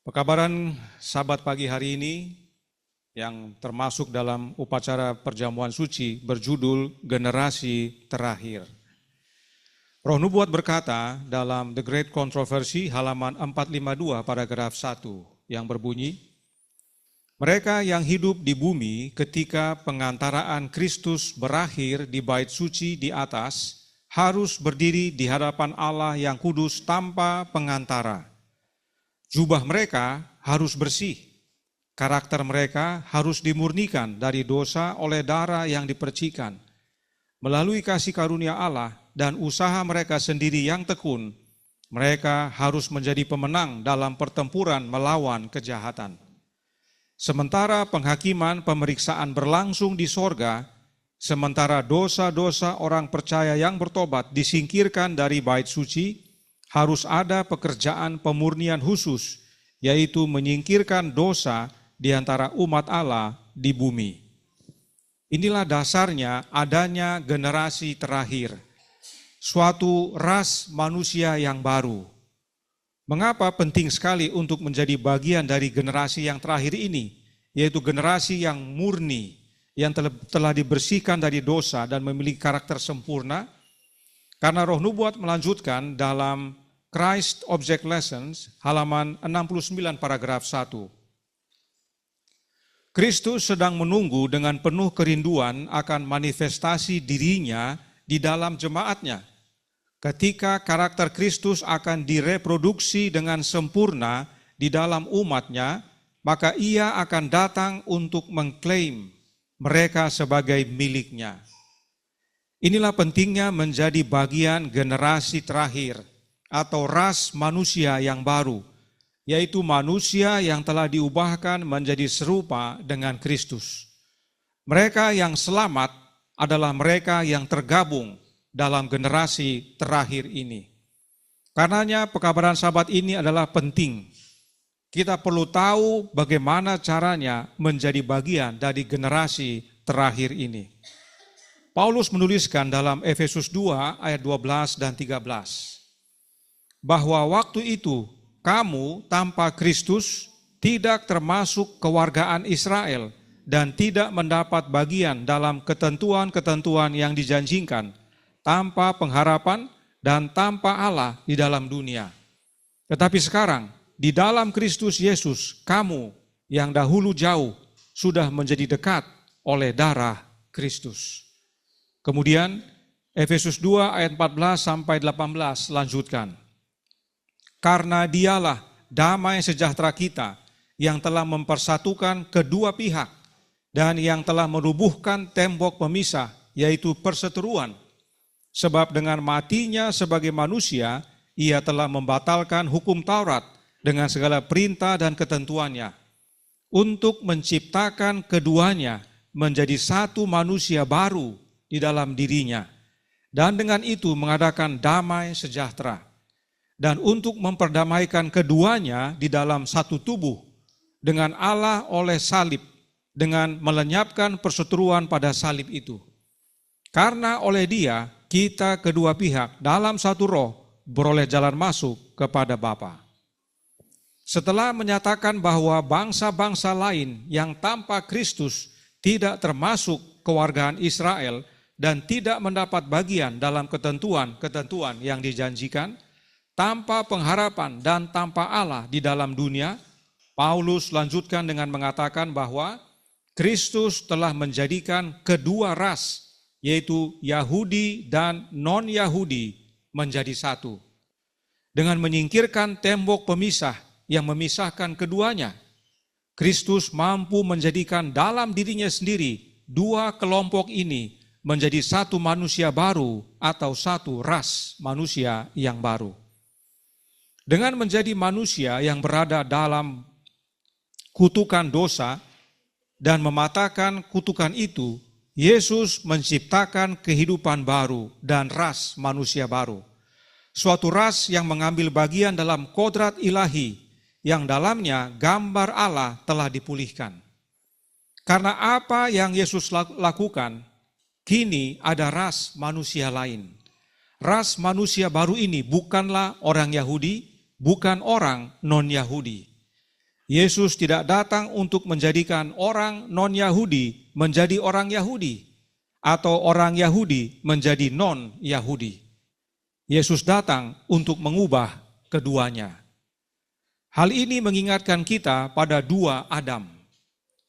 Pekabaran Sabat pagi hari ini yang termasuk dalam upacara perjamuan suci berjudul Generasi Terakhir. Roh Nubuat berkata dalam The Great Controversy halaman 452 paragraf 1 yang berbunyi, mereka yang hidup di bumi ketika pengantaraan Kristus berakhir di bait suci di atas harus berdiri di hadapan Allah yang kudus tanpa pengantara. Jubah mereka harus bersih, karakter mereka harus dimurnikan dari dosa oleh darah yang dipercikan. Melalui kasih karunia Allah dan usaha mereka sendiri yang tekun, mereka harus menjadi pemenang dalam pertempuran melawan kejahatan. Sementara penghakiman pemeriksaan berlangsung di sorga, sementara dosa-dosa orang percaya yang bertobat disingkirkan dari bait suci, harus ada pekerjaan pemurnian khusus, yaitu menyingkirkan dosa di antara umat Allah di bumi. Inilah dasarnya adanya generasi terakhir, suatu ras manusia yang baru. Mengapa penting sekali untuk menjadi bagian dari generasi yang terakhir ini, yaitu generasi yang murni, yang telah dibersihkan dari dosa dan memiliki karakter sempurna? Karena Roh Nubuat melanjutkan dalam Christ Object Lessons halaman 69 paragraf 1. Kristus sedang menunggu dengan penuh kerinduan akan manifestasi dirinya di dalam jemaatnya. Ketika karakter Kristus akan direproduksi dengan sempurna di dalam umatnya, maka ia akan datang untuk mengklaim mereka sebagai miliknya. Inilah pentingnya menjadi bagian generasi terakhir atau ras manusia yang baru, yaitu manusia yang telah diubahkan menjadi serupa dengan Kristus. Mereka yang selamat adalah mereka yang tergabung dalam generasi terakhir ini. Karenanya pekabaran Sabat ini adalah penting. Kita perlu tahu bagaimana caranya menjadi bagian dari generasi terakhir ini. Paulus menuliskan dalam Efesus 2 ayat 12 dan 13, bahwa waktu itu kamu tanpa Kristus tidak termasuk kewargaan Israel dan tidak mendapat bagian dalam ketentuan-ketentuan yang dijanjikan, tanpa pengharapan dan tanpa Allah di dalam dunia. Tetapi sekarang, di dalam Kristus Yesus, kamu yang dahulu jauh sudah menjadi dekat oleh darah Kristus. Kemudian Efesus 2 ayat 14 sampai 18 lanjutkan. Karena dialah damai sejahtera kita yang telah mempersatukan kedua pihak dan yang telah merubuhkan tembok pemisah, yaitu perseteruan. Sebab dengan matinya sebagai manusia, ia telah membatalkan hukum Taurat dengan segala perintah dan ketentuannya, untuk menciptakan keduanya menjadi satu manusia baru di dalam dirinya, dan dengan itu mengadakan damai sejahtera, dan untuk memperdamaikan keduanya di dalam satu tubuh dengan Allah oleh salib, dengan melenyapkan perseteruan pada salib itu. Karena oleh Dia, kita kedua pihak dalam satu roh beroleh jalan masuk kepada Bapa. Setelah menyatakan bahwa bangsa-bangsa lain yang tanpa Kristus tidak termasuk kewargaan Israel dan tidak mendapat bagian dalam ketentuan-ketentuan yang dijanjikan, tanpa pengharapan dan tanpa Allah di dalam dunia, Paulus lanjutkan dengan mengatakan bahwa Kristus telah menjadikan kedua ras, yaitu Yahudi dan non-Yahudi, menjadi satu. Dengan menyingkirkan tembok pemisah yang memisahkan keduanya, Kristus mampu menjadikan dalam dirinya sendiri dua kelompok ini menjadi satu manusia baru atau satu ras manusia yang baru. Dengan menjadi manusia yang berada dalam kutukan dosa dan mematahkan kutukan itu, Yesus menciptakan kehidupan baru dan ras manusia baru. Suatu ras yang mengambil bagian dalam kodrat ilahi yang dalamnya gambar Allah telah dipulihkan. Karena apa yang Yesus lakukan, kini ada ras manusia lain. Ras manusia baru ini bukanlah orang Yahudi, bukan orang non-Yahudi. Yesus tidak datang untuk menjadikan orang non-Yahudi menjadi orang Yahudi atau orang Yahudi menjadi non-Yahudi. Yesus datang untuk mengubah keduanya. Hal ini mengingatkan kita pada dua Adam.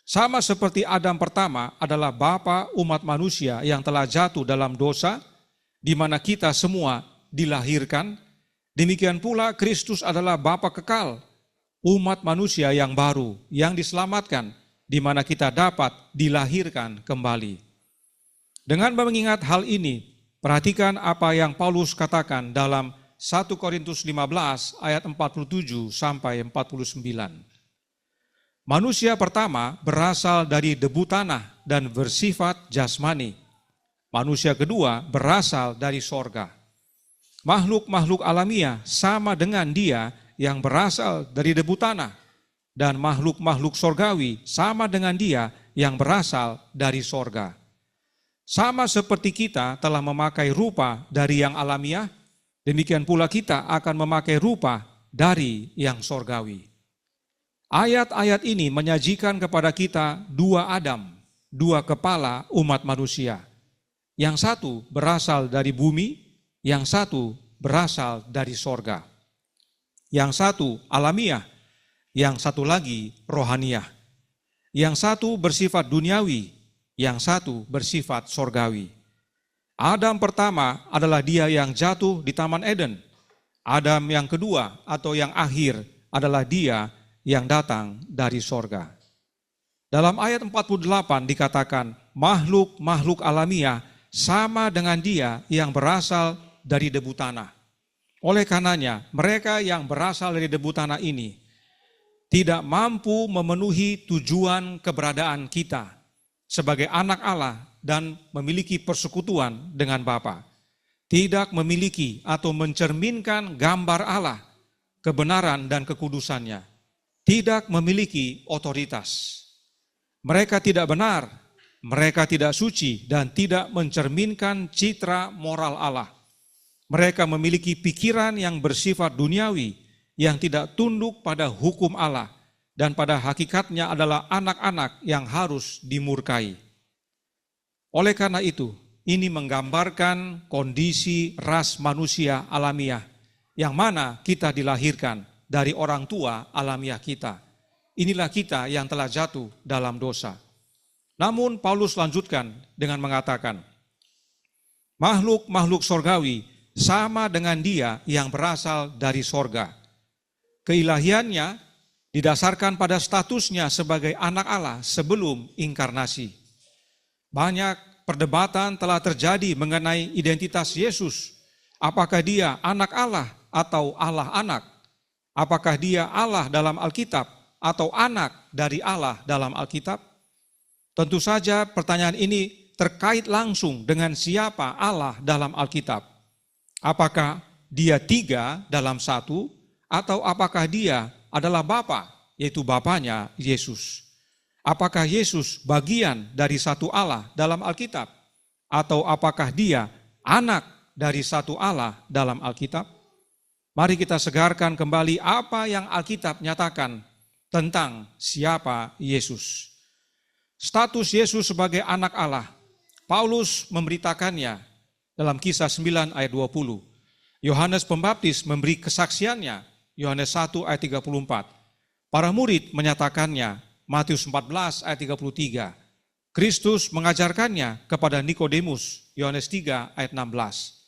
Sama seperti Adam pertama adalah bapa umat manusia yang telah jatuh dalam dosa, di mana kita semua dilahirkan, demikian pula Kristus adalah bapa kekal, umat manusia yang baru, yang diselamatkan, di mana kita dapat dilahirkan kembali. Dengan mengingat hal ini, perhatikan apa yang Paulus katakan dalam 1 Korintus 15 ayat 47 sampai 49. Manusia pertama berasal dari debu tanah dan bersifat jasmani. Manusia kedua berasal dari sorga. Makhluk-makhluk alamiah sama dengan dia yang berasal dari debu tanah, dan makhluk-makhluk sorgawi sama dengan dia yang berasal dari sorga. Sama seperti kita telah memakai rupa dari yang alamiah, demikian pula kita akan memakai rupa dari yang sorgawi. Ayat-ayat ini menyajikan kepada kita dua Adam, dua kepala umat manusia. Yang satu berasal dari bumi, yang satu berasal dari sorga. Yang satu alamiah, yang satu lagi rohaniah. Yang satu bersifat duniawi, yang satu bersifat sorgawi. Adam pertama adalah dia yang jatuh di Taman Eden. Adam yang kedua atau yang akhir adalah dia yang datang dari sorga. Dalam ayat 48 dikatakan, makhluk-makhluk alamiah sama dengan dia yang berasal dari debu tanah. Oleh karenanya, mereka yang berasal dari debu tanah ini tidak mampu memenuhi tujuan keberadaan kita sebagai anak Allah dan memiliki persekutuan dengan Bapa. Tidak memiliki atau mencerminkan gambar Allah, kebenaran dan kekudusannya. Tidak memiliki otoritas. Mereka tidak benar, mereka tidak suci dan tidak mencerminkan citra moral Allah. Mereka memiliki pikiran yang bersifat duniawi, yang tidak tunduk pada hukum Allah, dan pada hakikatnya adalah anak-anak yang harus dimurkai. Oleh karena itu, ini menggambarkan kondisi ras manusia alamiah, yang mana kita dilahirkan dari orang tua alamiah kita. Inilah kita yang telah jatuh dalam dosa. Namun Paulus lanjutkan dengan mengatakan, makhluk-makhluk sorgawi sama dengan dia yang berasal dari sorga. Keilahiannya didasarkan pada statusnya sebagai anak Allah sebelum inkarnasi. Banyak perdebatan telah terjadi mengenai identitas Yesus. Apakah dia anak Allah atau Allah anak? Apakah dia Allah dalam Alkitab atau anak dari Allah dalam Alkitab? Tentu saja pertanyaan ini terkait langsung dengan siapa Allah dalam Alkitab. Apakah dia tiga dalam satu, atau apakah dia adalah Bapa, yaitu Bapanya Yesus? Apakah Yesus bagian dari satu Allah dalam Alkitab? Atau apakah dia anak dari satu Allah dalam Alkitab? Mari kita segarkan kembali apa yang Alkitab nyatakan tentang siapa Yesus. Status Yesus sebagai anak Allah, Paulus memberitakannya dalam Kisah 9 ayat 20. Yohanes Pembaptis memberi kesaksiannya, Yohanes 1 ayat 34. Para murid menyatakannya, Matius 14 ayat 33. Kristus mengajarkannya kepada Nikodemus, Yohanes 3 ayat 16.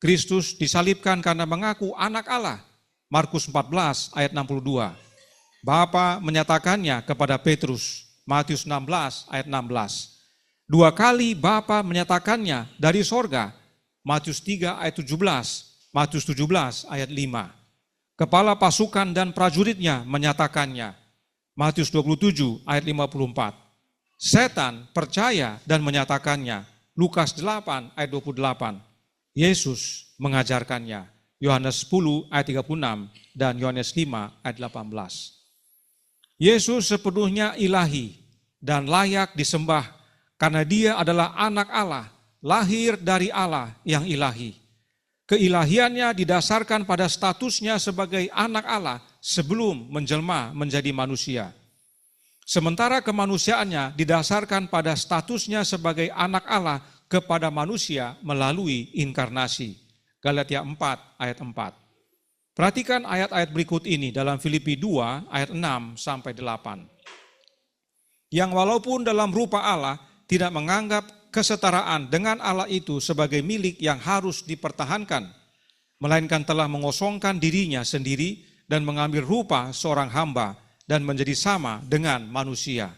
Kristus disalibkan karena mengaku anak Allah, Markus 14 ayat 62. Bapa menyatakannya kepada Petrus, Matius 16 ayat 16. Dua kali Bapa menyatakannya dari sorga, Matius 3 ayat 17, Matius 17 ayat 5. Kepala pasukan dan prajuritnya menyatakannya, Matius 27 ayat 54. Setan percaya dan menyatakannya, Lukas 8 ayat 28. Yesus mengajarkannya, Yohanes 10 ayat 36 dan Yohanes 5 ayat 18. Yesus sepenuhnya ilahi dan layak disembah karena dia adalah anak Allah, lahir dari Allah yang ilahi. Keilahiannya didasarkan pada statusnya sebagai anak Allah sebelum menjelma menjadi manusia. Sementara kemanusiaannya didasarkan pada statusnya sebagai anak Allah kepada manusia melalui inkarnasi. Galatia 4 ayat 4. Perhatikan ayat-ayat berikut ini dalam Filipi 2 ayat 6 sampai 8. Yang walaupun dalam rupa Allah tidak menganggap kesetaraan dengan Allah itu sebagai milik yang harus dipertahankan, melainkan telah mengosongkan dirinya sendiri dan mengambil rupa seorang hamba dan menjadi sama dengan manusia.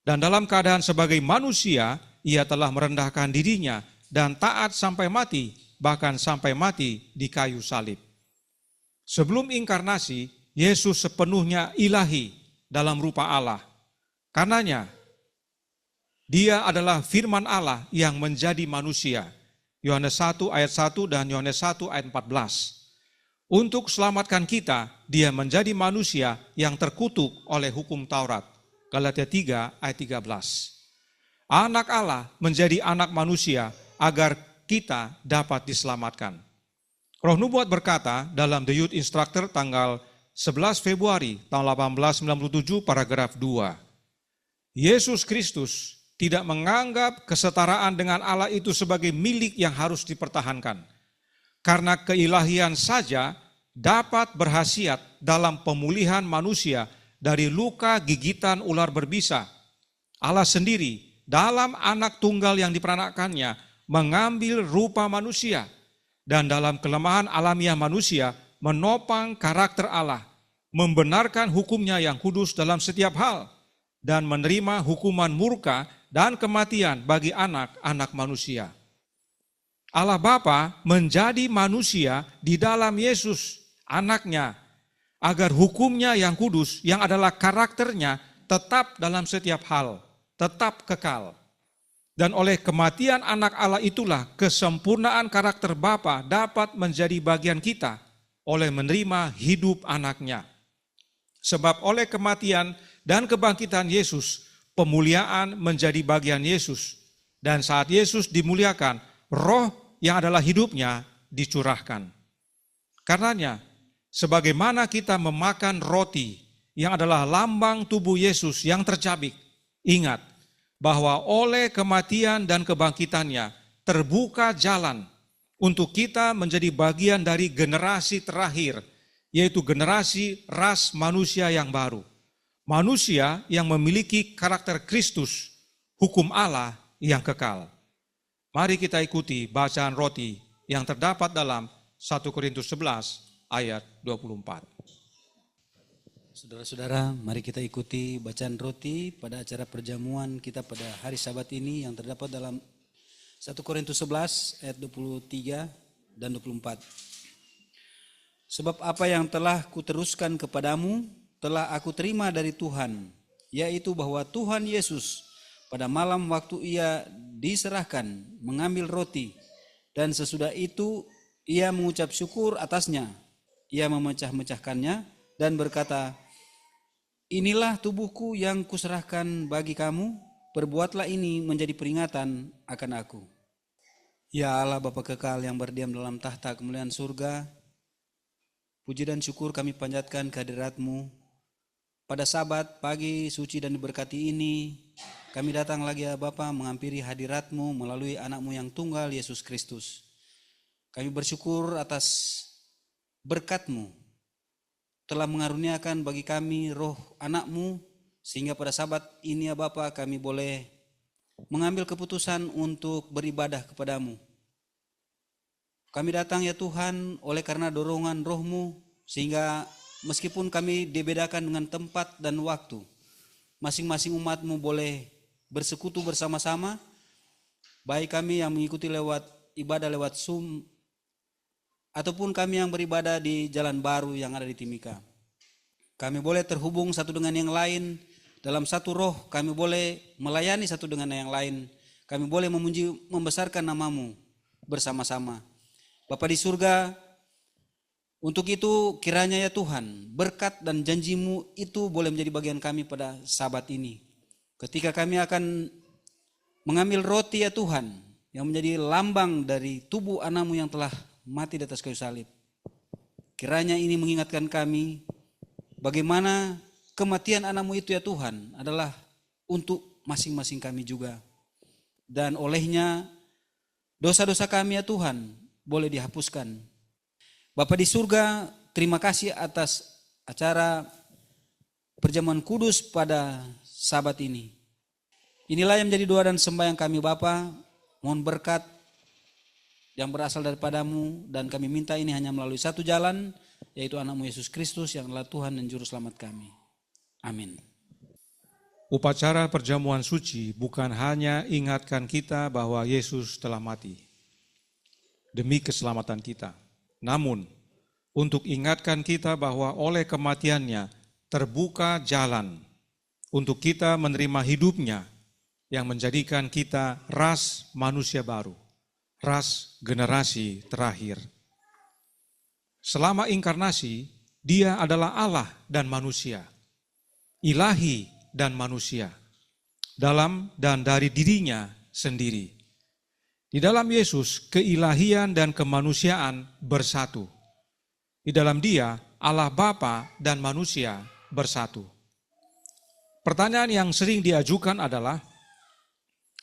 Dan dalam keadaan sebagai manusia, ia telah merendahkan dirinya dan taat sampai mati, bahkan sampai mati di kayu salib. Sebelum inkarnasi, Yesus sepenuhnya ilahi dalam rupa Allah. Karenanya, dia adalah firman Allah yang menjadi manusia. Yohanes 1 ayat 1 dan Yohanes 1 ayat 14. Untuk selamatkan kita, dia menjadi manusia yang terkutuk oleh hukum Taurat. Galatia 3 ayat 13. Anak Allah menjadi anak manusia agar kita dapat diselamatkan. Roh Nubuat berkata dalam The Youth Instructor tanggal 11 Februari tahun 1897 paragraf 2. Yesus Kristus tidak menganggap kesetaraan dengan Allah itu sebagai milik yang harus dipertahankan. Karena keilahian saja dapat berhasiat dalam pemulihan manusia dari luka gigitan ular berbisa. Allah sendiri dalam anak tunggal yang diperanakannya mengambil rupa manusia dan dalam kelemahan alamiah manusia menopang karakter Allah, membenarkan hukumnya yang kudus dalam setiap hal, dan menerima hukuman murka dan kematian bagi anak-anak manusia. Allah Bapa menjadi manusia di dalam Yesus, anaknya, agar hukumnya yang kudus, yang adalah karakternya, tetap dalam setiap hal, tetap kekal. Dan oleh kematian anak Allah itulah kesempurnaan karakter Bapa dapat menjadi bagian kita oleh menerima hidup anaknya. Sebab oleh kematian dan kebangkitan Yesus, pemuliaan menjadi bagian Yesus. Dan saat Yesus dimuliakan, roh yang adalah hidupnya dicurahkan. Karenanya, sebagaimana kita memakan roti yang adalah lambang tubuh Yesus yang tercabik, ingat bahwa oleh kematian dan kebangkitannya terbuka jalan untuk kita menjadi bagian dari generasi terakhir, yaitu generasi ras manusia yang baru. Manusia yang memiliki karakter Kristus, hukum Allah yang kekal. Mari kita ikuti bacaan roti yang terdapat dalam 1 Korintus 11 ayat 24. Saudara-saudara, mari kita ikuti bacaan roti pada acara perjamuan kita pada hari Sabat ini yang terdapat dalam 1 Korintus 11 ayat 23 dan 24. Sebab apa yang telah kuteruskan kepadamu telah aku terima dari Tuhan, yaitu bahwa Tuhan Yesus pada malam waktu ia diserahkan mengambil roti, dan sesudah itu ia mengucap syukur atasnya, ia memecah-mecahkannya dan berkata, inilah tubuhku yang kuserahkan bagi kamu, perbuatlah ini menjadi peringatan akan aku. Ya Allah Bapa kekal yang berdiam dalam tahta kemuliaan surga, puji dan syukur kami panjatkan kehadirat-Mu. Pada Sabat pagi suci dan diberkati ini, kami datang lagi ya Bapa menghampiri hadirat-Mu melalui anak-Mu yang tunggal Yesus Kristus. Kami bersyukur atas berkat-Mu telah mengaruniakan bagi kami roh anak-Mu, sehingga pada Sabat ini ya Bapa kami boleh mengambil keputusan untuk beribadah kepadamu. Kami datang ya Tuhan oleh karena dorongan roh-Mu, sehingga meskipun kami dibedakan dengan tempat dan waktu, masing-masing umat-Mu boleh bersekutu bersama-sama, baik kami yang mengikuti lewat ibadah lewat Zoom, ataupun kami yang beribadah di Jalan Baru yang ada di Timika. Kami boleh terhubung satu dengan yang lain, dalam satu roh kami boleh melayani satu dengan yang lain, kami boleh memuji membesarkan nama-Mu bersama-sama. Bapa di surga, untuk itu kiranya ya Tuhan, berkat dan janji-Mu itu boleh menjadi bagian kami pada Sabat ini. Ketika kami akan mengambil roti ya Tuhan, yang menjadi lambang dari tubuh anak-Mu yang telah mati di atas kayu salib. Kiranya ini mengingatkan kami bagaimana kematian anakmu itu ya Tuhan adalah untuk masing-masing kami juga. Dan olehnya dosa-dosa kami ya Tuhan boleh dihapuskan. Bapa di surga, terima kasih atas acara perjamuan kudus pada Sabat ini. Inilah yang menjadi doa dan sembahyang kami Bapa. Mohon berkat yang berasal daripadamu, dan kami minta ini hanya melalui satu jalan, yaitu anakmu Yesus Kristus yang adalah Tuhan dan Juru Selamat kami. Amin. Upacara perjamuan suci bukan hanya ingatkan kita bahwa Yesus telah mati demi keselamatan kita. Namun, untuk ingatkan kita bahwa oleh kematiannya terbuka jalan untuk kita menerima hidupnya yang menjadikan kita ras manusia baru, ras generasi terakhir. Selama inkarnasi, Dia adalah Allah dan manusia, ilahi dan manusia, dalam dan dari dirinya sendiri. Di dalam Yesus, keilahian dan kemanusiaan bersatu. Di dalam Dia, Allah Bapa dan manusia bersatu. Pertanyaan yang sering diajukan adalah,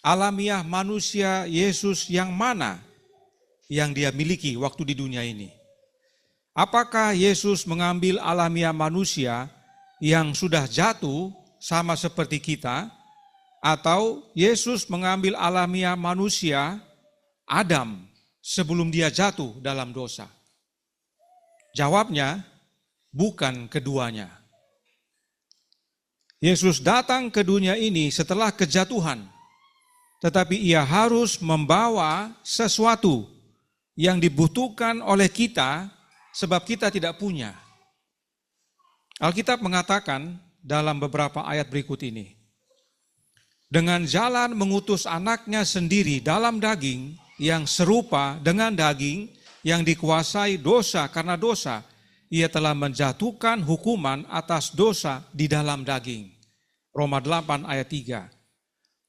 alamiah manusia Yesus yang mana yang Dia miliki waktu di dunia ini? Apakah Yesus mengambil alamiah manusia yang sudah jatuh sama seperti kita, atau Yesus mengambil alamiah manusia Adam sebelum dia jatuh dalam dosa? Jawabnya, bukan keduanya. Yesus datang ke dunia ini setelah kejatuhan, tetapi Ia harus membawa sesuatu yang dibutuhkan oleh kita sebab kita tidak punya. Alkitab mengatakan dalam beberapa ayat berikut ini, dengan jalan mengutus anaknya sendiri dalam daging yang serupa dengan daging yang dikuasai dosa karena dosa, Ia telah menjatuhkan hukuman atas dosa di dalam daging. Roma 8 ayat 3.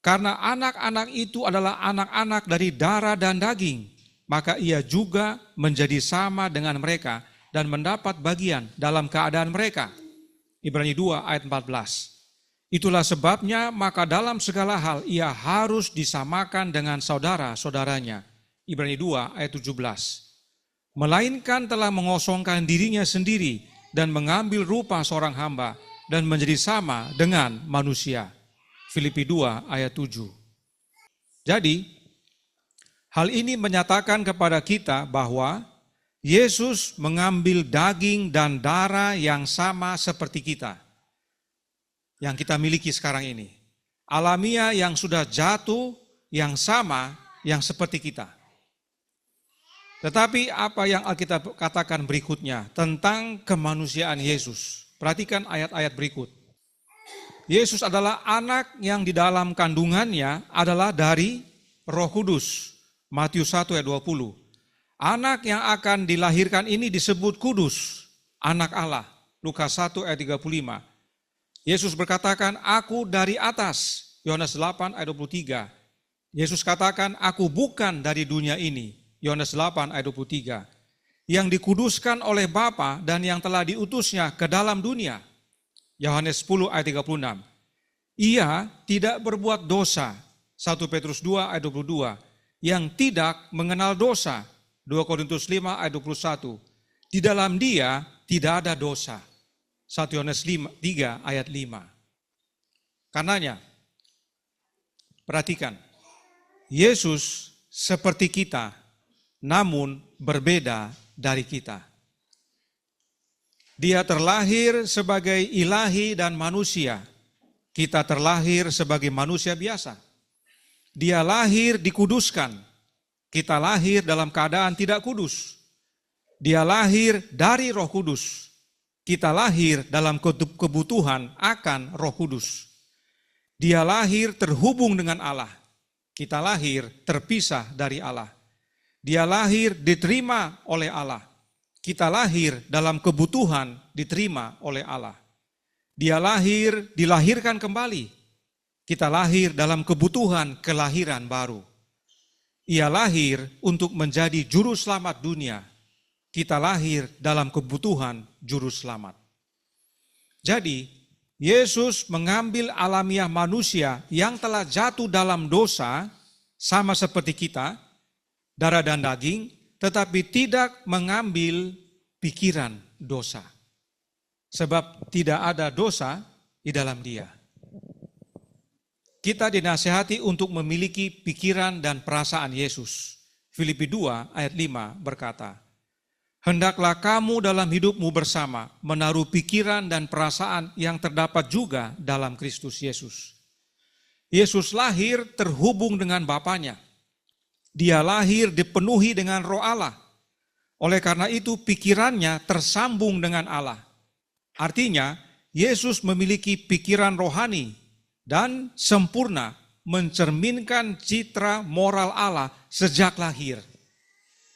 Karena anak-anak itu adalah anak-anak dari darah dan daging, maka Ia juga menjadi sama dengan mereka dan mendapat bagian dalam keadaan mereka. Ibrani 2 ayat 14. Itulah sebabnya maka dalam segala hal Ia harus disamakan dengan saudara-saudaranya. Ibrani 2 ayat 17. Melainkan telah mengosongkan dirinya sendiri dan mengambil rupa seorang hamba dan menjadi sama dengan manusia. Filipi 2 ayat 7. Jadi, hal ini menyatakan kepada kita bahwa Yesus mengambil daging dan darah yang sama seperti kita, yang kita miliki sekarang ini. Alamiah yang sudah jatuh, yang sama, yang seperti kita. Tetapi apa yang Alkitab katakan berikutnya tentang kemanusiaan Yesus? Perhatikan ayat-ayat berikut. Yesus adalah anak yang di dalam kandungannya adalah dari Roh Kudus. Matius 1 ayat 20. Anak yang akan dilahirkan ini disebut kudus, anak Allah. Lukas 1 ayat 35. Yesus berkatakan, aku dari atas. Yohanes 8 ayat 23. Yesus katakan, aku bukan dari dunia ini. Yohanes 8 ayat 23. Yang dikuduskan oleh Bapa dan yang telah diutusnya ke dalam dunia. Yohanes 10 ayat 36. Ia tidak berbuat dosa. 1 Petrus 2 ayat 22. Yang tidak mengenal dosa. 2 Korintus 5 ayat 21. Di dalam Dia tidak ada dosa. 1 Yohanes 3 ayat 5. Karenanya, perhatikan, Yesus seperti kita, namun berbeda dari kita. Dia terlahir sebagai ilahi dan manusia. Kita terlahir sebagai manusia biasa. Dia lahir dikuduskan. Kita lahir dalam keadaan tidak kudus. Dia lahir dari Roh Kudus. Kita lahir dalam kebutuhan akan Roh Kudus. Dia lahir terhubung dengan Allah. Kita lahir terpisah dari Allah. Dia lahir diterima oleh Allah. Kita lahir dalam kebutuhan diterima oleh Allah. Dia lahir dilahirkan kembali. Kita lahir dalam kebutuhan kelahiran baru. Ia lahir untuk menjadi juru selamat dunia. Kita lahir dalam kebutuhan juru selamat. Jadi, Yesus mengambil alamiah manusia yang telah jatuh dalam dosa, sama seperti kita, darah dan daging, tetapi tidak mengambil pikiran dosa. Sebab tidak ada dosa di dalam Dia. Kita dinasihati untuk memiliki pikiran dan perasaan Yesus. Filipi 2 ayat 5 berkata, hendaklah kamu dalam hidupmu bersama menaruh pikiran dan perasaan yang terdapat juga dalam Kristus Yesus. Yesus lahir terhubung dengan Bapanya. Dia lahir dipenuhi dengan Roh Allah. Oleh karena itu pikirannya tersambung dengan Allah. Artinya, Yesus memiliki pikiran rohani dan sempurna mencerminkan citra moral Allah sejak lahir.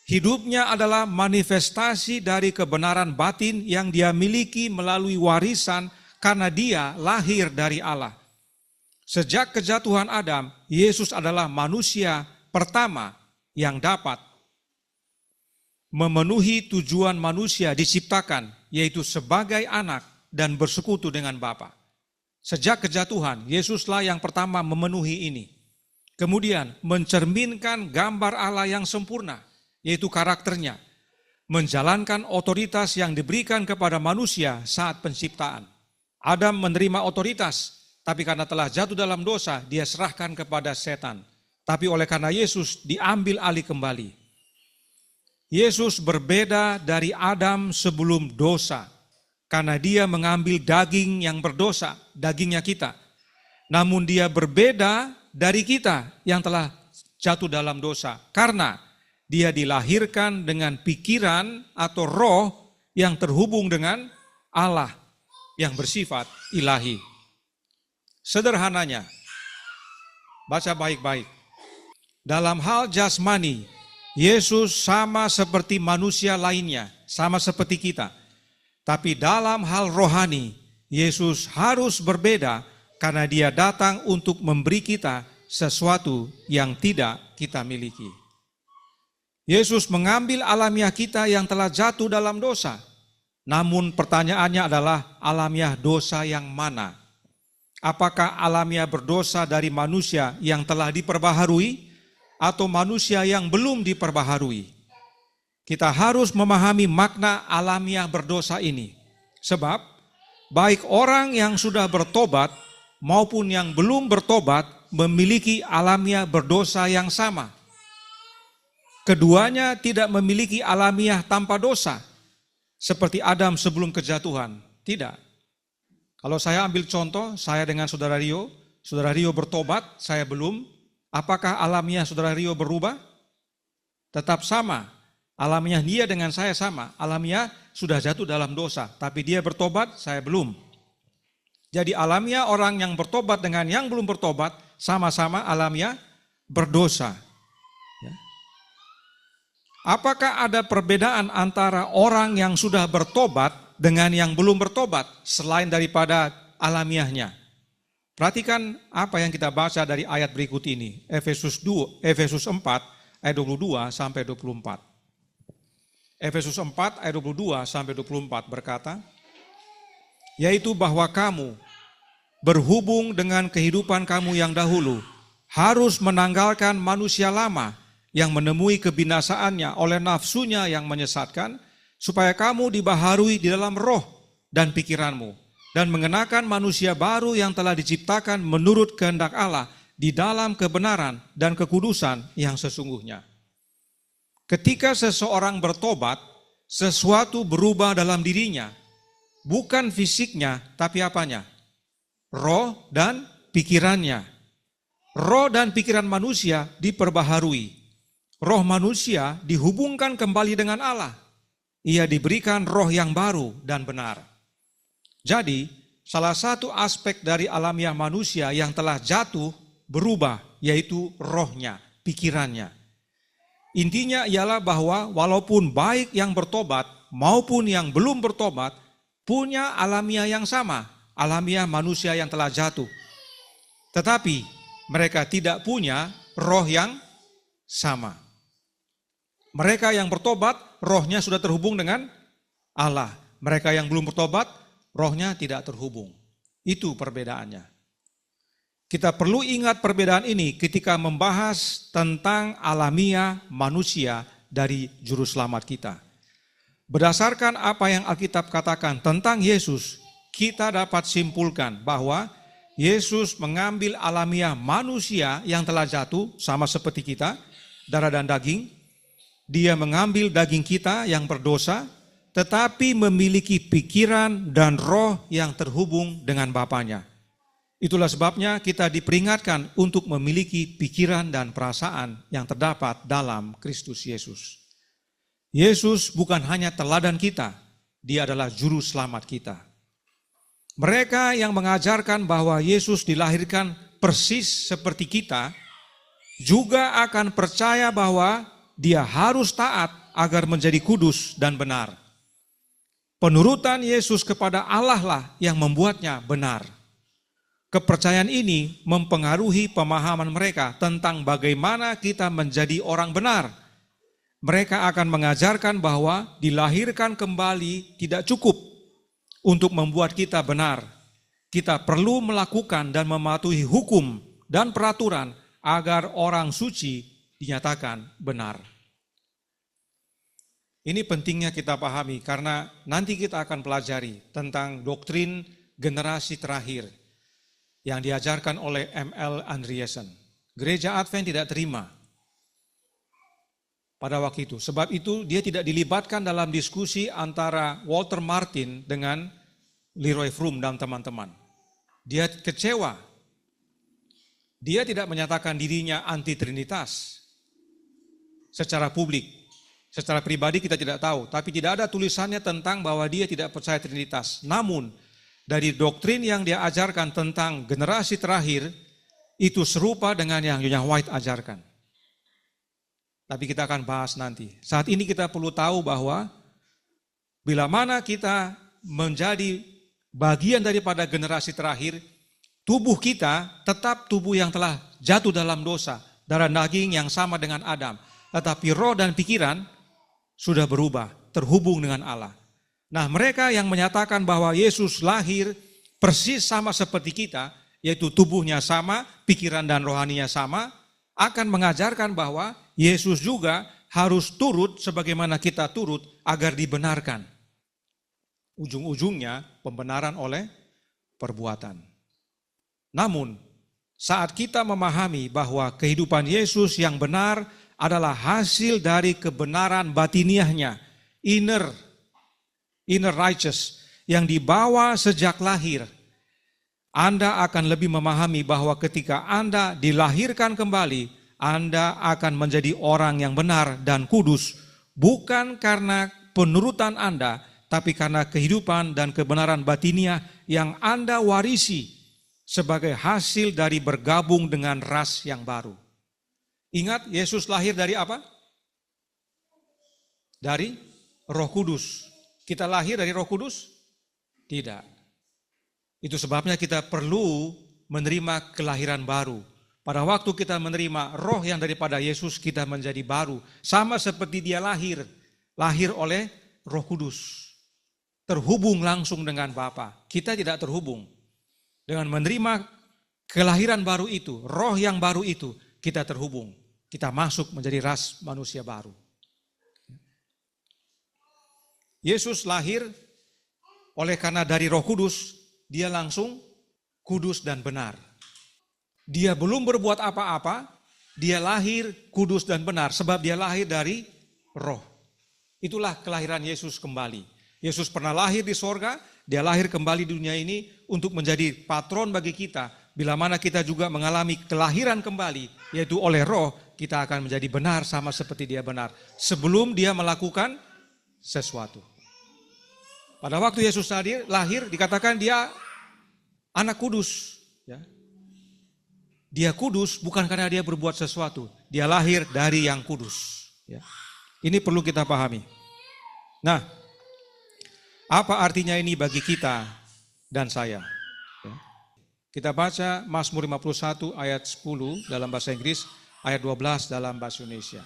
Hidupnya adalah manifestasi dari kebenaran batin yang dia miliki melalui warisan karena dia lahir dari Allah. Sejak kejatuhan Adam, Yesus adalah manusia pertama yang dapat memenuhi tujuan manusia diciptakan, yaitu sebagai anak dan bersekutu dengan Bapa. Sejak kejatuhan, Yesuslah yang pertama memenuhi ini. Kemudian mencerminkan gambar Allah yang sempurna, yaitu karakternya, menjalankan otoritas yang diberikan kepada manusia saat penciptaan. Adam menerima otoritas, tapi karena telah jatuh dalam dosa, dia serahkan kepada setan. Tapi oleh karena Yesus diambil alih kembali. Yesus berbeda dari Adam sebelum dosa, karena dia mengambil daging yang berdosa, dagingnya kita. Namun dia berbeda dari kita yang telah jatuh dalam dosa, karena dia dilahirkan dengan pikiran atau roh yang terhubung dengan Allah yang bersifat ilahi. Sederhananya, baca baik-baik. Dalam hal jasmani, Yesus sama seperti manusia lainnya, sama seperti kita. Tapi dalam hal rohani, Yesus harus berbeda karena dia datang untuk memberi kita sesuatu yang tidak kita miliki. Yesus mengambil alamiah kita yang telah jatuh dalam dosa. Namun pertanyaannya adalah alamiah dosa yang mana? Apakah alamiah berdosa dari manusia yang telah diperbaharui atau manusia yang belum diperbaharui? Kita harus memahami makna alamiah berdosa ini. Sebab baik orang yang sudah bertobat maupun yang belum bertobat memiliki alamiah berdosa yang sama. Keduanya tidak memiliki alamiah tanpa dosa, seperti Adam sebelum kejatuhan. Tidak. Kalau saya ambil contoh, saya dengan Saudara Rio bertobat, saya belum. Apakah alamiah Saudara Rio berubah? Tetap sama. Alamiah dia dengan saya sama. Alamiah sudah jatuh dalam dosa, tapi dia bertobat, saya belum. Jadi alamiah orang yang bertobat dengan yang belum bertobat, sama-sama alamiah berdosa. Apakah ada perbedaan antara orang yang sudah bertobat dengan yang belum bertobat selain daripada alamiahnya? Perhatikan apa yang kita baca dari ayat berikut ini, Efesus 4 ayat 22 sampai 24. Efesus 4 ayat 22 sampai 24 berkata, yaitu bahwa kamu berhubung dengan kehidupan kamu yang dahulu harus menanggalkan manusia lama yang menemui kebinasaannya oleh nafsunya yang menyesatkan, supaya kamu dibaharui di dalam roh dan pikiranmu, dan mengenakan manusia baru yang telah diciptakan menurut kehendak Allah di dalam kebenaran dan kekudusan yang sesungguhnya. Ketika seseorang bertobat, sesuatu berubah dalam dirinya, bukan fisiknya, tapi apanya? Roh dan pikirannya. Roh dan pikiran manusia diperbaharui. Roh manusia dihubungkan kembali dengan Allah. Ia diberikan roh yang baru dan benar. Jadi, salah satu aspek dari alamiah manusia yang telah jatuh berubah, yaitu rohnya, pikirannya. Intinya ialah bahwa walaupun baik yang bertobat maupun yang belum bertobat punya alamiah yang sama, alamiah manusia yang telah jatuh. Tetapi mereka tidak punya roh yang sama. Mereka yang bertobat, rohnya sudah terhubung dengan Allah. Mereka yang belum bertobat, rohnya tidak terhubung. Itu perbedaannya. Kita perlu ingat perbedaan ini ketika membahas tentang alamiah manusia dari juru selamat kita. Berdasarkan apa yang Alkitab katakan tentang Yesus, kita dapat simpulkan bahwa Yesus mengambil alamiah manusia yang telah jatuh sama seperti kita, darah dan daging. Dia mengambil daging kita yang berdosa, tetapi memiliki pikiran dan roh yang terhubung dengan Bapanya. Itulah sebabnya kita diperingatkan untuk memiliki pikiran dan perasaan yang terdapat dalam Kristus Yesus. Yesus bukan hanya teladan kita, Dia adalah juru selamat kita. Mereka yang mengajarkan bahwa Yesus dilahirkan persis seperti kita, juga akan percaya bahwa Dia harus taat agar menjadi kudus dan benar. Penurutan Yesus kepada Allah lah yang membuatnya benar. Kepercayaan ini mempengaruhi pemahaman mereka tentang bagaimana kita menjadi orang benar. Mereka akan mengajarkan bahwa dilahirkan kembali tidak cukup untuk membuat kita benar. Kita perlu melakukan dan mematuhi hukum dan peraturan agar orang suci dinyatakan benar. Ini pentingnya kita pahami karena nanti kita akan pelajari tentang doktrin generasi terakhir yang diajarkan oleh M.L. Andreasen. Gereja Advent tidak terima pada waktu itu. Sebab itu dia tidak dilibatkan dalam diskusi antara Walter Martin dengan Leroy Froome dan teman-teman. Dia kecewa. Dia tidak menyatakan dirinya anti-trinitas secara publik. Secara pribadi kita tidak tahu, tapi tidak ada tulisannya tentang bahwa dia tidak percaya trinitas. Namun, dari doktrin yang dia ajarkan tentang generasi terakhir, itu serupa dengan yang Nyonya White ajarkan. Tapi kita akan bahas nanti. Saat ini kita perlu tahu bahwa bila mana kita menjadi bagian daripada generasi terakhir, tubuh kita tetap tubuh yang telah jatuh dalam dosa, darah daging yang sama dengan Adam. Tetapi roh dan pikiran sudah berubah, terhubung dengan Allah. Nah, mereka yang menyatakan bahwa Yesus lahir persis sama seperti kita, yaitu tubuhnya sama, pikiran dan rohaninya sama, akan mengajarkan bahwa Yesus juga harus turut sebagaimana kita turut agar dibenarkan. Ujung-ujungnya pembenaran oleh perbuatan. Namun, saat kita memahami bahwa kehidupan Yesus yang benar adalah hasil dari kebenaran batiniahnya, inner righteous, yang dibawa sejak lahir, Anda akan lebih memahami bahwa ketika Anda dilahirkan kembali, Anda akan menjadi orang yang benar dan kudus, bukan karena penurutan Anda, tapi karena kehidupan dan kebenaran batiniah yang Anda warisi sebagai hasil dari bergabung dengan ras yang baru. Ingat, Yesus lahir dari apa? Dari Roh Kudus. Kita lahir dari Roh Kudus? Tidak. Itu sebabnya kita perlu menerima kelahiran baru. Pada waktu kita menerima roh yang daripada Yesus, kita menjadi baru. Sama seperti dia lahir oleh Roh Kudus. Terhubung langsung dengan Bapa. Kita tidak terhubung. Dengan menerima kelahiran baru itu, roh yang baru itu, kita terhubung. Kita masuk menjadi ras manusia baru. Yesus lahir oleh karena dari Roh Kudus, dia langsung kudus dan benar. Dia belum berbuat apa-apa, dia lahir kudus dan benar sebab dia lahir dari roh. Itulah kelahiran Yesus kembali. Yesus pernah lahir di sorga, dia lahir kembali di dunia ini untuk menjadi patron bagi kita. Bila mana kita juga mengalami kelahiran kembali, yaitu oleh roh, kita akan menjadi benar sama seperti dia benar. Sebelum dia melakukan sesuatu. Pada waktu Yesus lahir, dikatakan dia anak kudus. Ya. Dia kudus bukan karena dia berbuat sesuatu. Dia lahir dari yang kudus. Ya. Ini perlu kita pahami. Nah, apa artinya ini bagi kita dan saya? Ya. Kita baca Mazmur 51 ayat 10 dalam bahasa Inggris, ayat 12 dalam bahasa Indonesia.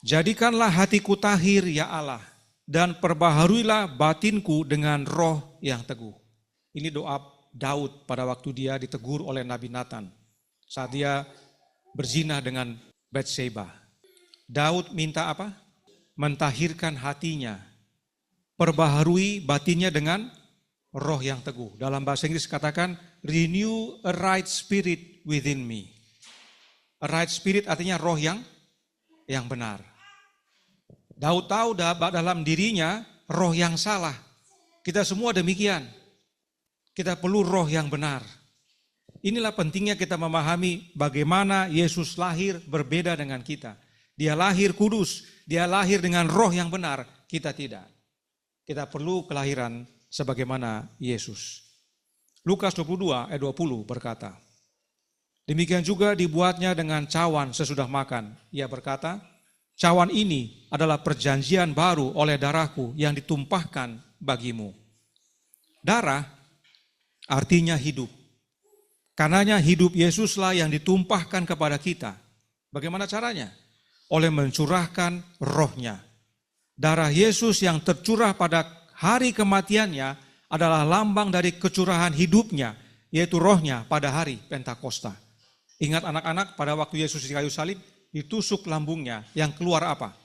Jadikanlah hatiku tahir ya Allah, dan perbaharuilah batinku dengan roh roh yang teguh. Ini doa Daud pada waktu dia ditegur oleh Nabi Nathan saat dia berzina dengan Batseba. Daud minta apa? Mentahirkan hatinya, perbaharui batinnya dengan roh yang teguh. Dalam bahasa Inggris katakan, renew a right spirit within me. A right spirit artinya roh yang benar. Daud tahu dalam dirinya roh yang salah. Kita semua demikian. Kita perlu roh yang benar. Inilah pentingnya kita memahami bagaimana Yesus lahir berbeda dengan kita. Dia lahir kudus, dia lahir dengan roh yang benar, kita tidak. Kita perlu kelahiran sebagaimana Yesus. Lukas 22 ayat 20 berkata, demikian juga dibuatnya dengan cawan sesudah makan. Ia berkata, cawan ini adalah perjanjian baru oleh darahku yang ditumpahkan bagimu. Darah artinya hidup. Karenanya hidup Yesuslah yang ditumpahkan kepada kita. Bagaimana caranya? Oleh mencurahkan rohnya. Darah Yesus yang tercurah pada hari kematiannya adalah lambang dari kecurahan hidupnya, yaitu rohnya pada hari Pentakosta. Ingat anak-anak, pada waktu Yesus di kayu salib, ditusuk lambungnya, yang keluar apa?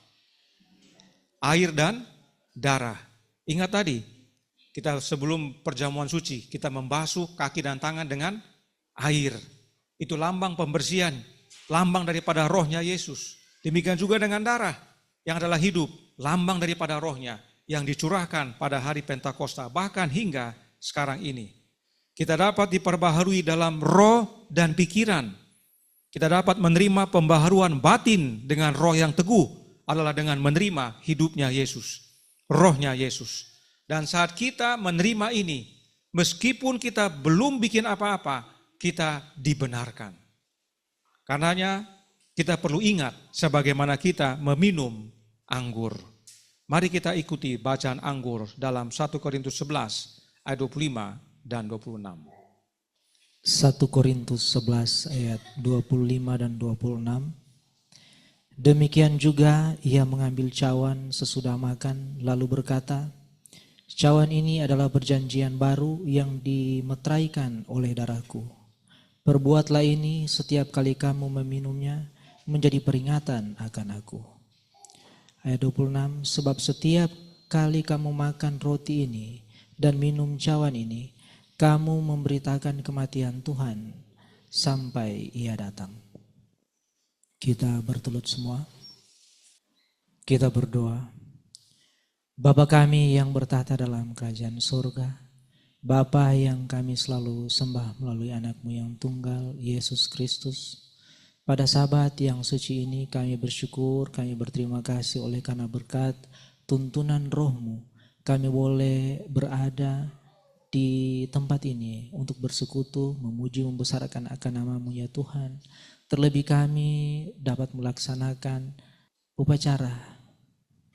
Air dan darah. Ingat tadi, kita sebelum perjamuan suci, kita membasuh kaki dan tangan dengan air. Itu lambang pembersihan, lambang daripada rohnya Yesus. Demikian juga dengan darah yang adalah hidup, lambang daripada rohnya yang dicurahkan pada hari Pentakosta, bahkan hingga sekarang ini. Kita dapat diperbaharui dalam roh dan pikiran. Kita dapat menerima pembaharuan batin dengan roh yang teguh adalah dengan menerima hidupnya Yesus, rohnya Yesus. Dan saat kita menerima ini, meskipun kita belum bikin apa-apa, kita dibenarkan. Karenanya kita perlu ingat sebagaimana kita meminum anggur. Mari kita ikuti bacaan anggur dalam 1 Korintus 11 ayat 25 dan 26. 1 Korintus 11 ayat 25 dan 26. Demikian juga ia mengambil cawan sesudah makan lalu berkata, cawan ini adalah perjanjian baru yang dimeteraikan oleh darahku. Perbuatlah ini setiap kali kamu meminumnya menjadi peringatan akan aku. Ayat 26, sebab setiap kali kamu makan roti ini dan minum cawan ini, kamu memberitakan kematian Tuhan sampai ia datang. Kita bertelut semua. Kita berdoa. Bapa kami yang bertahta dalam kerajaan surga, Bapa yang kami selalu sembah melalui anak-Mu yang tunggal, Yesus Kristus. Pada Sabat yang suci ini kami bersyukur, kami berterima kasih oleh karena berkat tuntunan Roh-Mu, kami boleh berada di tempat ini untuk bersekutu, memuji, membesarkan akan nama-Mu ya Tuhan. Terlebih kami dapat melaksanakan upacara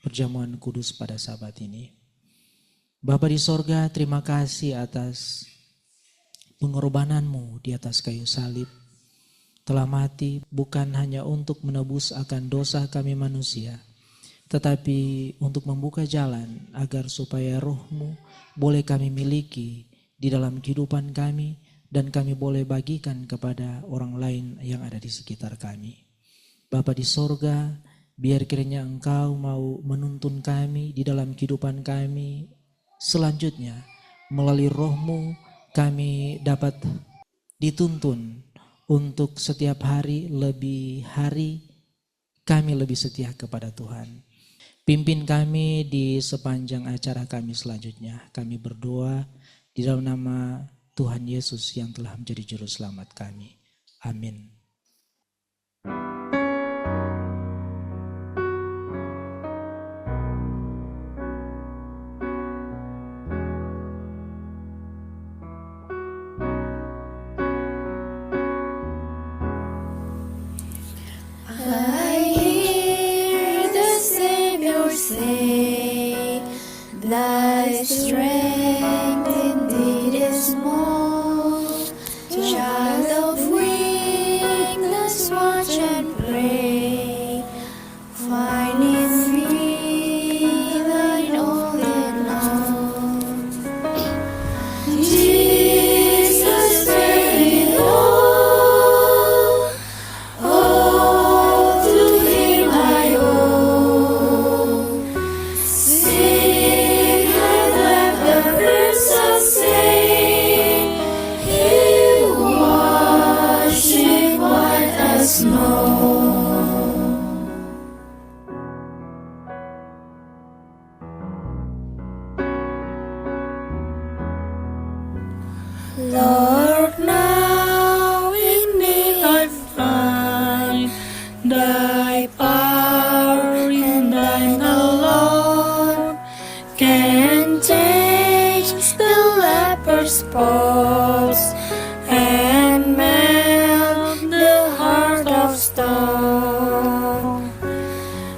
perjamuan kudus pada Sabat ini. Bapa di sorga, terima kasih atas pengorbanan-Mu di atas kayu salib. Telah mati bukan hanya untuk menebus akan dosa kami manusia, tetapi untuk membuka jalan agar supaya Roh-Mu boleh kami miliki di dalam kehidupan kami dan kami boleh bagikan kepada orang lain yang ada di sekitar kami. Bapa di sorga, biar kiranya Engkau mau menuntun kami di dalam kehidupan kami selanjutnya. Melalui Roh-Mu kami dapat dituntun untuk setiap hari kami lebih setia kepada Tuhan. Pimpin kami di sepanjang acara kami selanjutnya. Kami berdoa di dalam nama Tuhan Yesus yang telah menjadi juru selamat kami. Amin. Say, thy strength indeed is more, child of wisdom. Lord, now in me I find Thy power and Thine alone can change the leper's pulse and melt the heart of stone.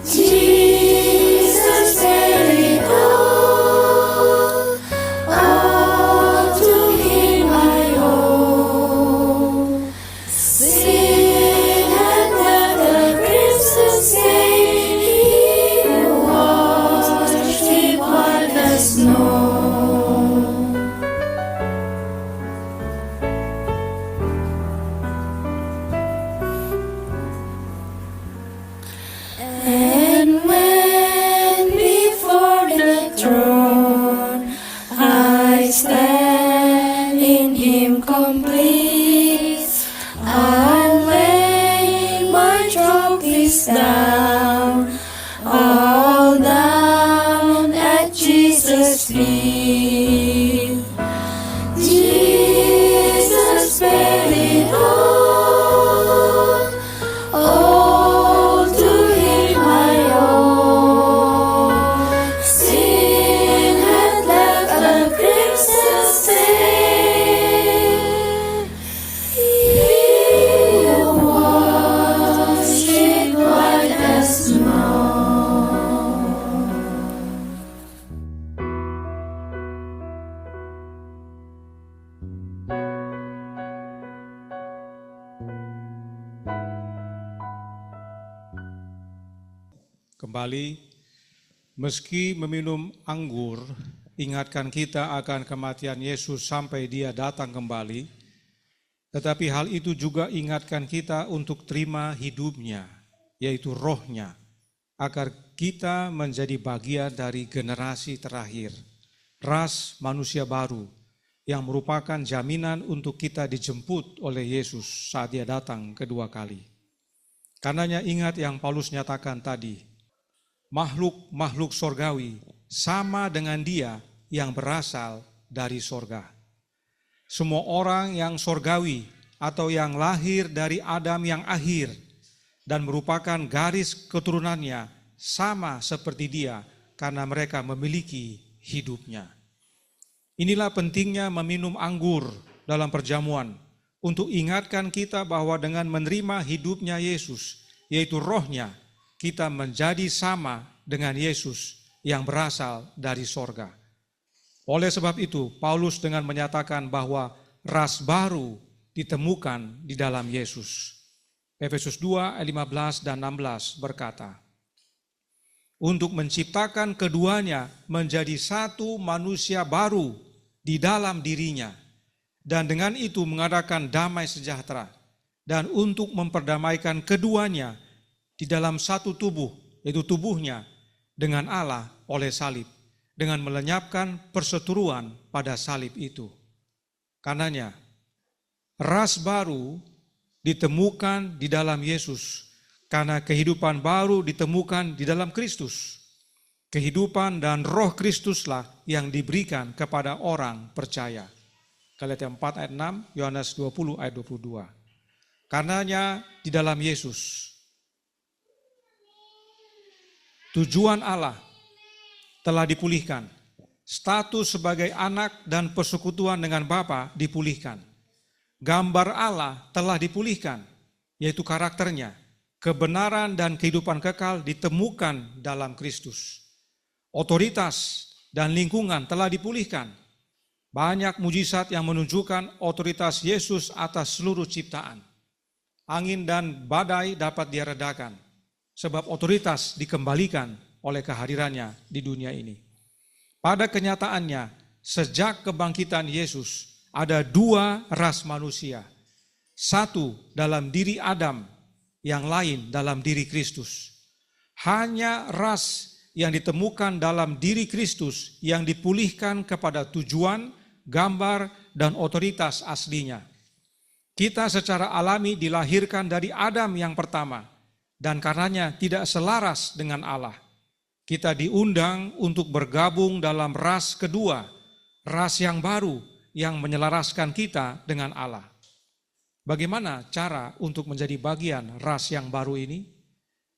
Jesus said it all to Him I owe. Sin had left the crimson stain, He washed it white as snow. And when before the throne I stand in Him complete, I lay my trophies down, all down at Jesus' feet. Jesus paid it all to Him I owe. Sin had left a crimson stain, He washed it white as snow. Kembali, meski meminum anggur, ingatkan kita akan kematian Yesus sampai Dia datang kembali, tetapi hal itu juga ingatkan kita untuk terima hidupnya, yaitu rohnya, agar kita menjadi bagian dari generasi terakhir, ras manusia baru, yang merupakan jaminan untuk kita dijemput oleh Yesus saat Dia datang kedua kali. Karenanya ingat yang Paulus nyatakan tadi, makhluk-makhluk sorgawi sama dengan Dia yang berasal dari sorga. Semua orang yang sorgawi atau yang lahir dari Adam yang akhir dan merupakan garis keturunannya sama seperti Dia karena mereka memiliki hidupnya. Inilah pentingnya meminum anggur dalam perjamuan untuk ingatkan kita bahwa dengan menerima hidupnya Yesus, yaitu rohnya, kita menjadi sama dengan Yesus yang berasal dari sorga. Oleh sebab itu, Paulus dengan menyatakan bahwa ras baru ditemukan di dalam Yesus. Efesus 2 ayat 15 dan 16 berkata, untuk menciptakan keduanya menjadi satu manusia baru di dalam dirinya, dan dengan itu mengadakan damai sejahtera, dan untuk memperdamaikan keduanya di dalam satu tubuh, yaitu tubuhnya, dengan Allah oleh salib, dengan melenyapkan perseteruan pada salib itu. Karenanya, ras baru ditemukan di dalam Yesus, karena kehidupan baru ditemukan di dalam Kristus. Kehidupan dan roh Kristuslah yang diberikan kepada orang percaya. Galatia 4 ayat 6, Yohanes 20 ayat 22. Karenanya di dalam Yesus, tujuan Allah telah dipulihkan. Status sebagai anak dan persekutuan dengan Bapa dipulihkan. Gambar Allah telah dipulihkan, yaitu karakternya. Kebenaran dan kehidupan kekal ditemukan dalam Kristus. Otoritas dan lingkungan telah dipulihkan. Banyak mujizat yang menunjukkan otoritas Yesus atas seluruh ciptaan. Angin dan badai dapat Dia redakan, sebab otoritas dikembalikan oleh kehadirannya di dunia ini. Pada kenyataannya, sejak kebangkitan Yesus, ada dua ras manusia. Satu dalam diri Adam, yang lain dalam diri Kristus. Hanya ras yang ditemukan dalam diri Kristus yang dipulihkan kepada tujuan, gambar, dan otoritas aslinya. Kita secara alami dilahirkan dari Adam yang pertama, dan karenanya tidak selaras dengan Allah. Kita diundang untuk bergabung dalam ras kedua, ras yang baru, yang menyelaraskan kita dengan Allah. Bagaimana cara untuk menjadi bagian ras yang baru ini?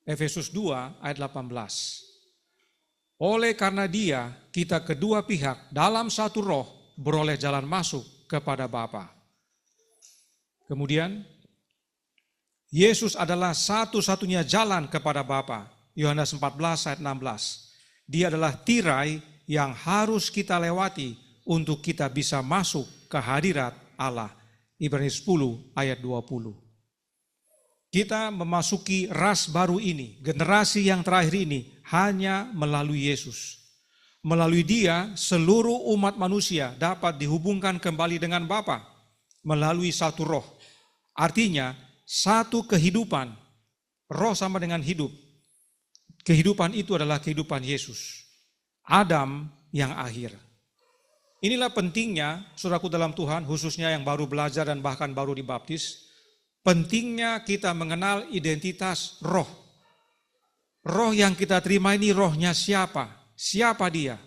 Efesus 2 ayat 18. Oleh karena Dia, kita kedua pihak dalam satu roh beroleh jalan masuk kepada Bapa. Kemudian, Yesus adalah satu-satunya jalan kepada Bapa. Yohanes 14 ayat 16. Dia adalah tirai yang harus kita lewati untuk kita bisa masuk ke hadirat Allah. Ibrani 10 ayat 20. Kita memasuki ras baru ini, generasi yang terakhir ini, hanya melalui Yesus. Melalui Dia, seluruh umat manusia dapat dihubungkan kembali dengan Bapa melalui satu roh. Artinya, satu kehidupan. Roh sama dengan hidup. Kehidupan itu adalah kehidupan Yesus. Adam yang akhir. Inilah pentingnya, saudaraku dalam Tuhan, khususnya yang baru belajar dan bahkan baru dibaptis, pentingnya kita mengenal identitas roh. Roh yang kita terima ini rohnya siapa? Siapa dia?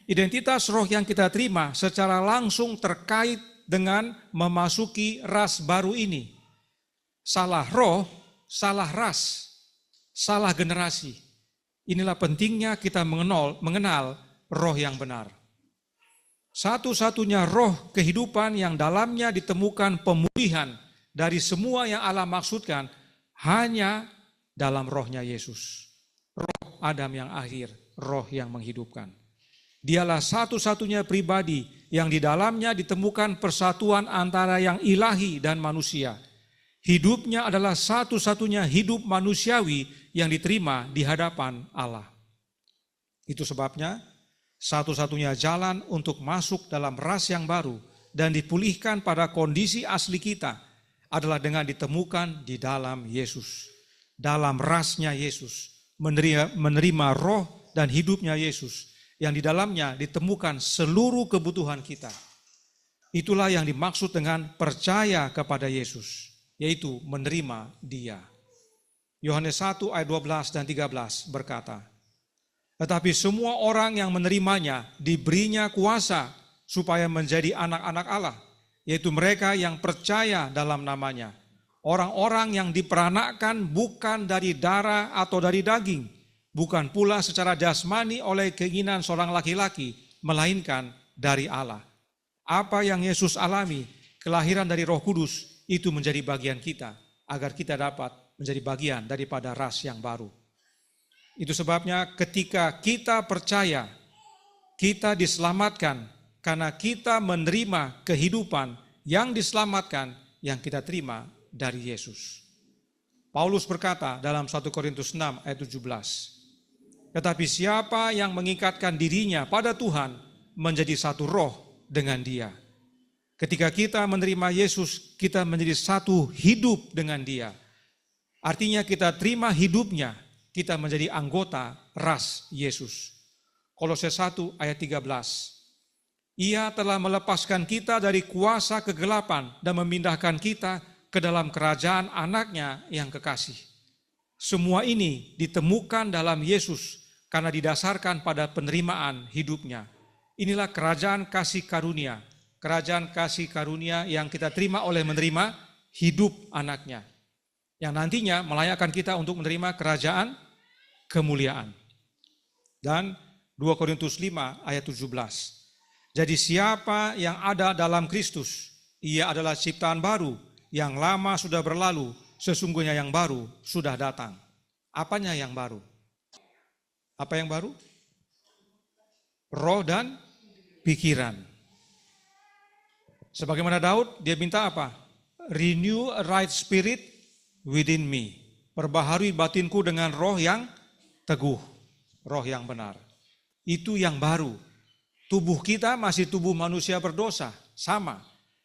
Identitas roh yang kita terima secara langsung terkait dengan memasuki ras baru ini. Salah roh, salah ras, salah generasi. Inilah pentingnya kita mengenal roh yang benar. Satu-satunya roh kehidupan yang dalamnya ditemukan pemulihan dari semua yang Allah maksudkan hanya dalam rohnya Yesus. Roh Adam yang akhir, roh yang menghidupkan. Dialah satu-satunya pribadi yang di dalamnya ditemukan persatuan antara yang ilahi dan manusia. Hidupnya adalah satu-satunya hidup manusiawi yang diterima di hadapan Allah. Itu sebabnya satu-satunya jalan untuk masuk dalam ras yang baru dan dipulihkan pada kondisi asli kita adalah dengan ditemukan di dalam Yesus. Dalam rasnya Yesus, menerima roh dan hidupnya Yesus yang di dalamnya ditemukan seluruh kebutuhan kita. Itulah yang dimaksud dengan percaya kepada Yesus, yaitu menerima Dia. Yohanes 1 ayat 12 dan 13 berkata, tetapi semua orang yang menerimanya diberinya kuasa supaya menjadi anak-anak Allah, yaitu mereka yang percaya dalam namanya. Orang-orang yang diperanakkan bukan dari darah atau dari daging, bukan pula secara jasmani oleh keinginan seorang laki-laki, melainkan dari Allah. Apa yang Yesus alami, kelahiran dari Roh Kudus, itu menjadi bagian kita, agar kita dapat menjadi bagian daripada ras yang baru. Itu sebabnya ketika kita percaya, kita diselamatkan karena kita menerima kehidupan yang diselamatkan yang kita terima dari Yesus. Paulus berkata dalam 1 Korintus 6 ayat 17, tetapi siapa yang mengikatkan dirinya pada Tuhan menjadi satu roh dengan Dia. Ketika kita menerima Yesus, kita menjadi satu hidup dengan Dia. Artinya kita terima hidupnya, kita menjadi anggota ras Yesus. Kolose 1 ayat 13. Ia telah melepaskan kita dari kuasa kegelapan dan memindahkan kita ke dalam kerajaan anaknya yang kekasih. Semua ini ditemukan dalam Yesus karena didasarkan pada penerimaan hidupnya. Inilah kerajaan kasih karunia. Kerajaan kasih karunia yang kita terima oleh menerima hidup anaknya. Yang nantinya melayakkan kita untuk menerima kerajaan kemuliaan. Dan 2 Korintus 5 ayat 17. Jadi siapa yang ada dalam Kristus, ia adalah ciptaan baru, yang lama sudah berlalu, sesungguhnya yang baru sudah datang. Apanya yang baru? Apa yang baru? Roh dan pikiran. Sebagaimana Daud, dia minta apa? Renew a right spirit within me. Perbaharui batinku dengan roh yang teguh, roh yang benar. Itu yang baru. Tubuh kita masih tubuh manusia berdosa, sama.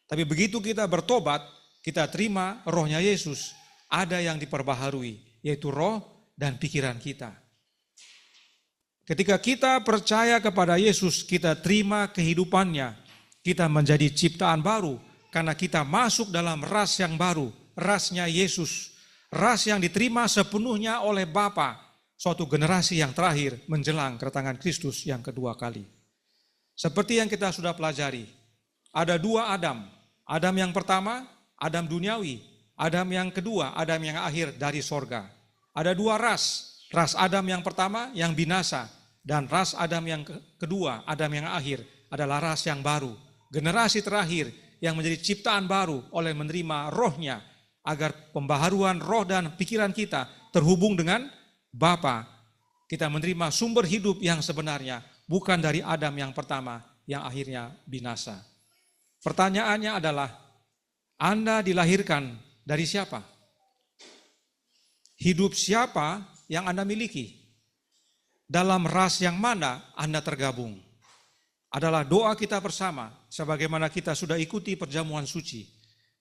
Tapi begitu kita bertobat, kita terima rohnya Yesus, ada yang diperbaharui, yaitu roh dan pikiran kita. Ketika kita percaya kepada Yesus, kita terima kehidupannya, kita menjadi ciptaan baru, karena kita masuk dalam ras yang baru, rasnya Yesus. Ras yang diterima sepenuhnya oleh Bapa, suatu generasi yang terakhir menjelang kedatangan Kristus yang kedua kali. Seperti yang kita sudah pelajari, ada dua Adam. Adam yang pertama, Adam duniawi. Adam yang kedua, Adam yang akhir dari sorga. Ada dua ras. Ras Adam yang pertama yang binasa. Dan ras Adam yang kedua, Adam yang akhir adalah ras yang baru. Generasi terakhir yang menjadi ciptaan baru oleh menerima rohnya. Agar pembaharuan roh dan pikiran kita terhubung dengan Bapa. Kita menerima sumber hidup yang sebenarnya. Bukan dari Adam yang pertama yang akhirnya binasa. Pertanyaannya adalah, Anda dilahirkan dari siapa? Hidup siapa yang Anda miliki? Dalam ras yang mana Anda tergabung? Adalah doa kita bersama, sebagaimana kita sudah ikuti perjamuan suci.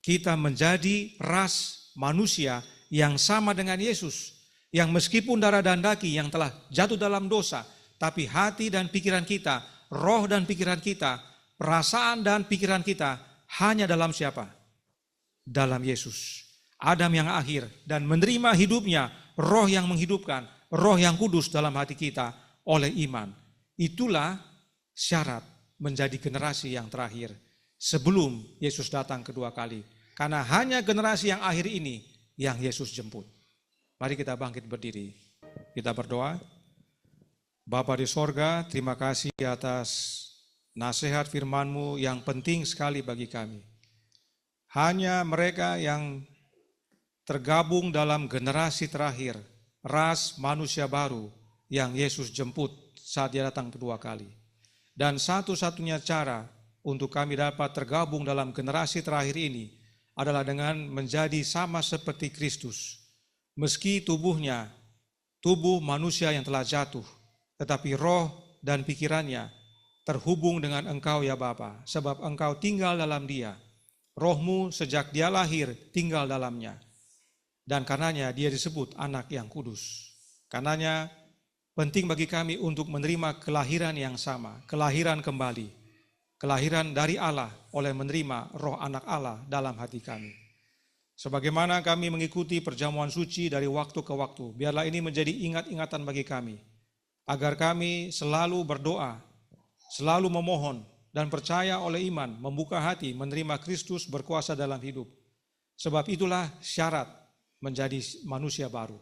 Kita menjadi ras manusia yang sama dengan Yesus, yang meskipun darah dan daging yang telah jatuh dalam dosa, tapi hati dan pikiran kita, roh dan pikiran kita, perasaan dan pikiran kita hanya dalam siapa? Dalam Yesus. Adam yang akhir dan menerima hidupnya, roh yang menghidupkan, roh yang kudus dalam hati kita oleh iman. Itulah syarat menjadi generasi yang terakhir sebelum Yesus datang kedua kali. Karena hanya generasi yang akhir ini yang Yesus jemput. Mari kita bangkit berdiri. Kita berdoa. Bapa di sorga, terima kasih atas nasihat firman-Mu yang penting sekali bagi kami. Hanya mereka yang tergabung dalam generasi terakhir, ras manusia baru yang Yesus jemput saat Dia datang kedua kali. Dan satu-satunya cara untuk kami dapat tergabung dalam generasi terakhir ini adalah dengan menjadi sama seperti Kristus. Meski tubuhnya, tubuh manusia yang telah jatuh, tetapi roh dan pikirannya terhubung dengan Engkau ya Bapa, sebab Engkau tinggal dalam Dia. Roh-Mu sejak Dia lahir tinggal dalamnya. Dan karenanya Dia disebut anak yang kudus. Karenanya penting bagi kami untuk menerima kelahiran yang sama, kelahiran kembali, kelahiran dari Allah oleh menerima roh anak Allah dalam hati kami. Sebagaimana kami mengikuti perjamuan suci dari waktu ke waktu, biarlah ini menjadi ingat-ingatan bagi kami, agar kami selalu berdoa, selalu memohon dan percaya oleh iman, membuka hati, menerima Kristus berkuasa dalam hidup. Sebab itulah syarat menjadi manusia baru.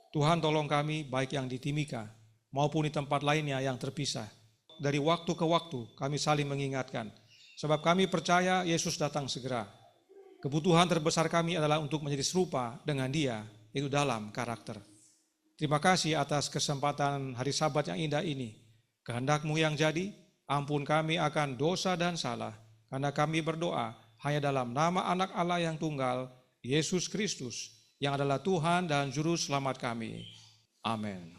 Tuhan tolong kami baik yang di Timika maupun di tempat lainnya yang terpisah. Dari waktu ke waktu kami saling mengingatkan. Sebab kami percaya Yesus datang segera. Kebutuhan terbesar kami adalah untuk menjadi serupa dengan Dia, itu dalam karakter. Terima kasih atas kesempatan hari Sabat yang indah ini. Kehendak-Mu yang jadi, ampun kami akan dosa dan salah, karena kami berdoa hanya dalam nama Anak Allah yang tunggal, Yesus Kristus, yang adalah Tuhan dan Juru Selamat kami. Amin.